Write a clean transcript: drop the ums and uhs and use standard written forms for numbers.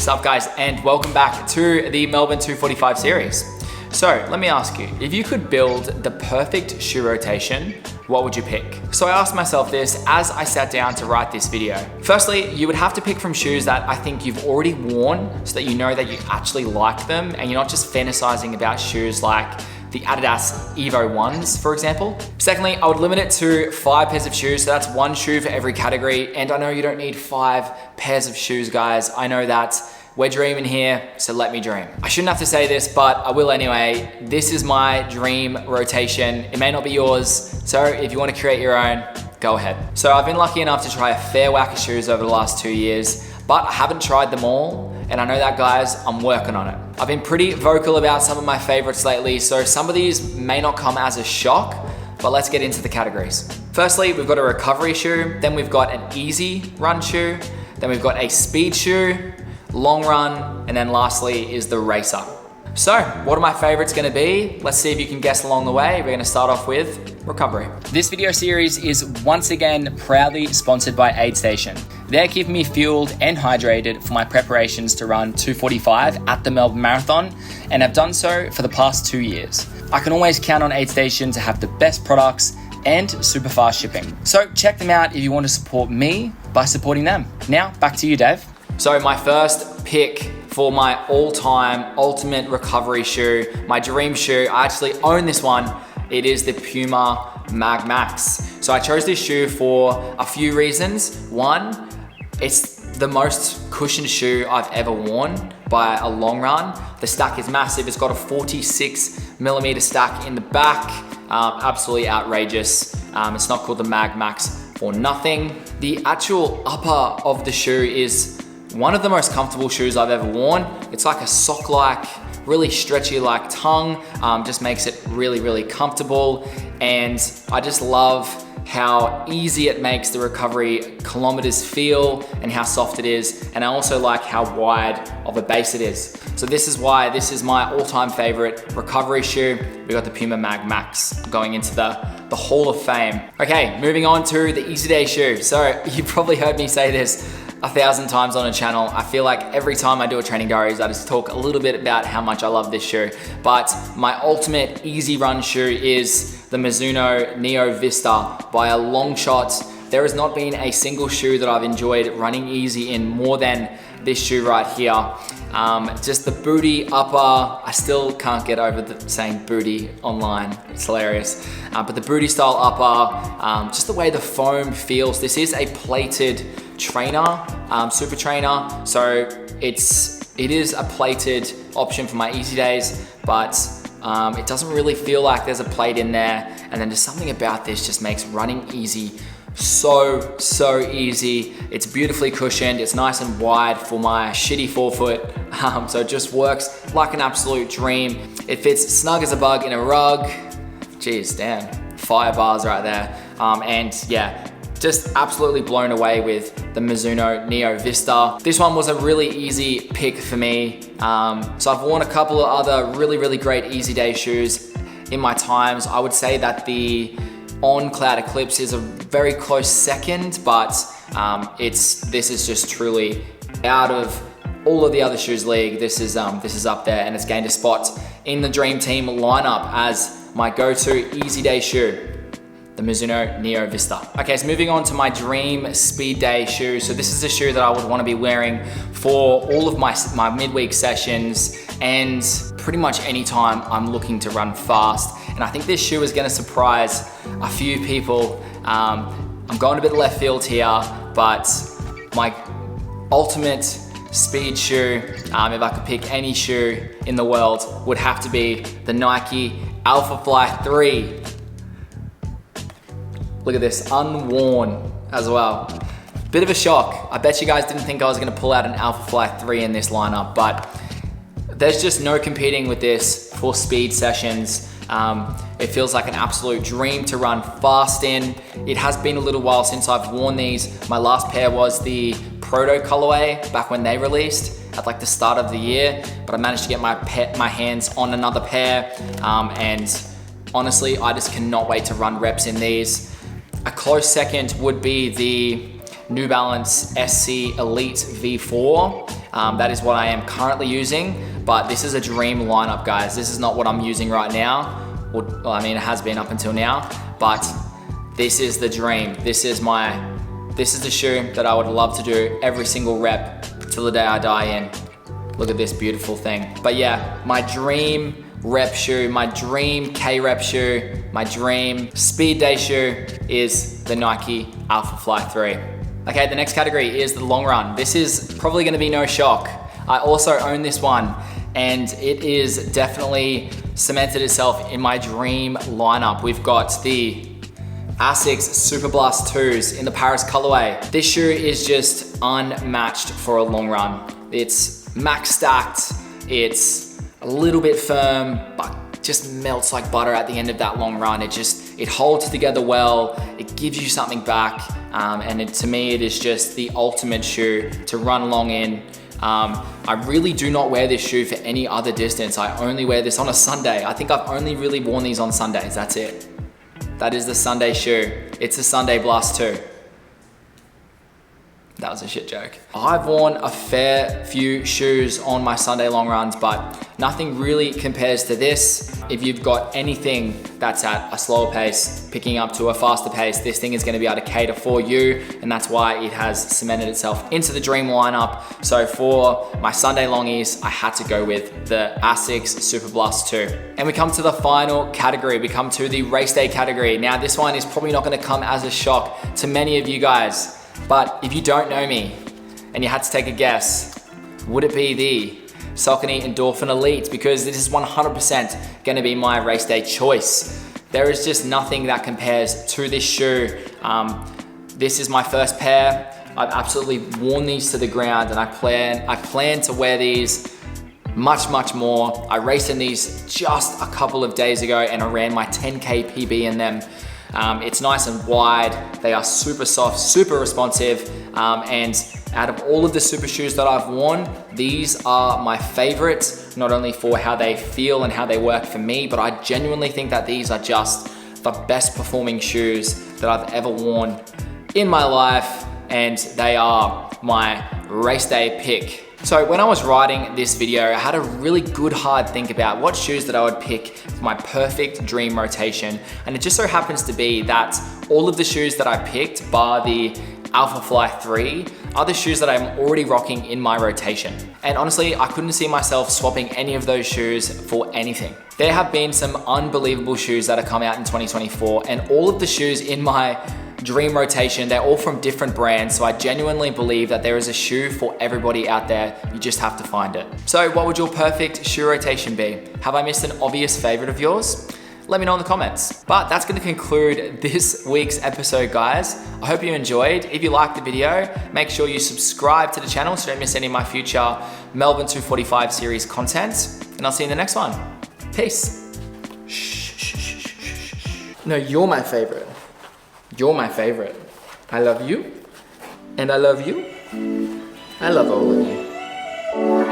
What's up guys, and welcome back to the Melbourne 245 series. So let me ask you, if you could build the perfect shoe rotation, what would you pick? So I asked myself this as I sat down to write this video. Firstly, you would have to pick from shoes that I think you've already worn so that you know that you actually like them and you're not just fantasizing about shoes like the Adidas Evo 1s, for example. Secondly, I would limit it to 5 pairs of shoes. So that's 1 shoe for every category. And I know you don't need 5 pairs of shoes, guys. I know that we're dreaming here, so let me dream. I shouldn't have to say this, but I will anyway. This is my dream rotation. It may not be yours, so if you want to create your own, go ahead. So I've been lucky enough to try a fair whack of shoes over the last 2 years, but I haven't tried them all. And I know that, guys, I'm working on it. I've been pretty vocal about some of my favorites lately, so some of these may not come as a shock, but let's get into the categories. Firstly, we've got a recovery shoe, then we've got an easy run shoe, then we've got a speed shoe, long run, and then lastly is the racer. So, what are my favorites gonna be? Let's see if you can guess along the way. We're gonna start off with recovery. This video series is once again proudly sponsored by Aid Station. They're keeping me fueled and hydrated for my preparations to run 245 at the Melbourne Marathon, and have done so for the past 2 years. I can always count on Aid Station to have the best products and super fast shipping. So check them out if you want to support me by supporting them. Now, back to you, Dave. So my first pick for my all-time ultimate recovery shoe, my dream shoe, I actually own this one. It is the Puma Mag Max. So I chose this shoe for a few reasons. One, it's the most cushioned shoe I've ever worn by a long run. The stack is massive. It's got a 46mm stack in the back. Absolutely outrageous. It's not called the Mag Max for nothing. The actual upper of the shoe is one of the most comfortable shoes I've ever worn. It's like a sock-like, really stretchy like tongue, just makes it really, really comfortable. And I just love how easy it makes the recovery kilometers feel and how soft it is. And I also like how wide of a base it is. So this is why this is my all-time favorite recovery shoe. We got the Puma Mag Max going into the Hall of Fame. Okay, moving on to the Easy Day shoe. So you probably heard me say this 1,000 times on a channel. I feel like every time I do a training diaries, I just talk a little bit about how much I love this shoe. But my ultimate easy run shoe is the Mizuno Neo Vista by a long shot. There has not been a single shoe that I've enjoyed running easy in more than this shoe right here. Just the booty upper, I still can't get over the saying booty online, it's hilarious. But the booty style upper, just the way the foam feels. This is a plated trainer, super trainer, so it is a plated option for my easy days, but it doesn't really feel like there's a plate in there. And then just something about this just makes running easy so easy. It's beautifully cushioned, it's nice and wide for my shitty forefoot, so it just works like an absolute dream. It fits snug as a bug in a rug. Jeez, damn, fire bars right there. And yeah, just absolutely blown away with the Mizuno Neo Vista. This one was a really easy pick for me. So I've worn a couple of other really great easy day shoes in my times. I would say that the On Cloud Eclipse is a very close second, but this is just truly out of all of the other shoes league. This is up there, and it's gained a spot in the Dream Team lineup as my go-to easy day shoe, the Mizuno Neo Vista. Okay, so moving on to my dream speed day shoe. So this is a shoe that I would want to be wearing for all of my midweek sessions and pretty much anytime I'm looking to run fast. And I think this shoe is gonna surprise a few people. I'm going a bit left field here, but my ultimate speed shoe, if I could pick any shoe in the world, would have to be the Nike Alpha Fly 3. Look at this, unworn as well. Bit of a shock. I bet you guys didn't think I was gonna pull out an Alpha Fly 3 in this lineup, but there's just no competing with this for speed sessions. It feels like an absolute dream to run fast in. It has been a little while since I've worn these. My last pair was the Proto colorway back when they released at like the start of the year, but I managed to get my hands on another pair, and honestly, I just cannot wait to run reps in these. A close second would be the New Balance SC Elite V4. That is what I am currently using, but this is a dream lineup, guys. This is not what I'm using right now. Well, I mean, it has been up until now, but this is the dream. This is the shoe that I would love to do every single rep till the day I die in. Look at this beautiful thing. But yeah, my dream rep shoe, my dream K-rep shoe, my dream speed day shoe is the Nike Alpha Fly 3. Okay, the next category is the long run. This is probably gonna be no shock. I also own this one, and it is definitely cemented itself in my dream lineup. We've got the ASICS Super Blast 2s in the Paris colorway. This shoe is just unmatched for a long run. It's max stacked, it's a little bit firm, but just melts like butter at the end of that long run. It holds together well, it gives you something back, and to me, it is just the ultimate shoe to run long in. I really do not wear this shoe for any other distance. I only wear this on a Sunday. I think I've only really worn these on Sundays, that's it. That is the Sunday shoe. It's a Sunday Blast 2. That was a shit joke. I've worn a fair few shoes on my Sunday long runs, but nothing really compares to this. If you've got anything that's at a slower pace, picking up to a faster pace, this thing is gonna be able to cater for you, and that's why it has cemented itself into the dream lineup. So for my Sunday longies, I had to go with the ASICS Super Blast 2. And we come to the final category. We come to the race day category. Now this one is probably not gonna come as a shock to many of you guys, but if you don't know me and you had to take a guess, would it be the Saucony Endorphin Elite? Because this is 100% gonna be my race day choice. There is just nothing that compares to this shoe. This is my first pair. I've absolutely worn these to the ground, and I plan to wear these much more. I raced in these just a couple of days ago, and I ran my 10K PB in them. It's nice and wide, they are super soft, super responsive, and out of all of the super shoes that I've worn, these are my favorites, not only for how they feel and how they work for me, but I genuinely think that these are just the best performing shoes that I've ever worn in my life, and they are my race day pick. So when I was writing this video, I had a really good hard think about what shoes that I would pick for my perfect dream rotation. And it just so happens to be that all of the shoes that I picked, bar the Alpha Fly 3, are the shoes that I'm already rocking in my rotation. And honestly, I couldn't see myself swapping any of those shoes for anything. There have been some unbelievable shoes that have come out in 2024, and all of the shoes in my dream rotation, they're all from different brands, so I genuinely believe that there is a shoe for everybody out there. You just have to find it. So what would your perfect shoe rotation be? Have I missed an obvious favorite of yours? Let me know in the comments. But that's gonna conclude this week's episode, guys. I hope you enjoyed. If you liked the video, make sure you subscribe to the channel so you don't miss any of my future Melbourne 245 series content, and I'll see you in the next one. Peace. No, you're my favorite. You're my favorite. I love you, and I love you. I love all of you.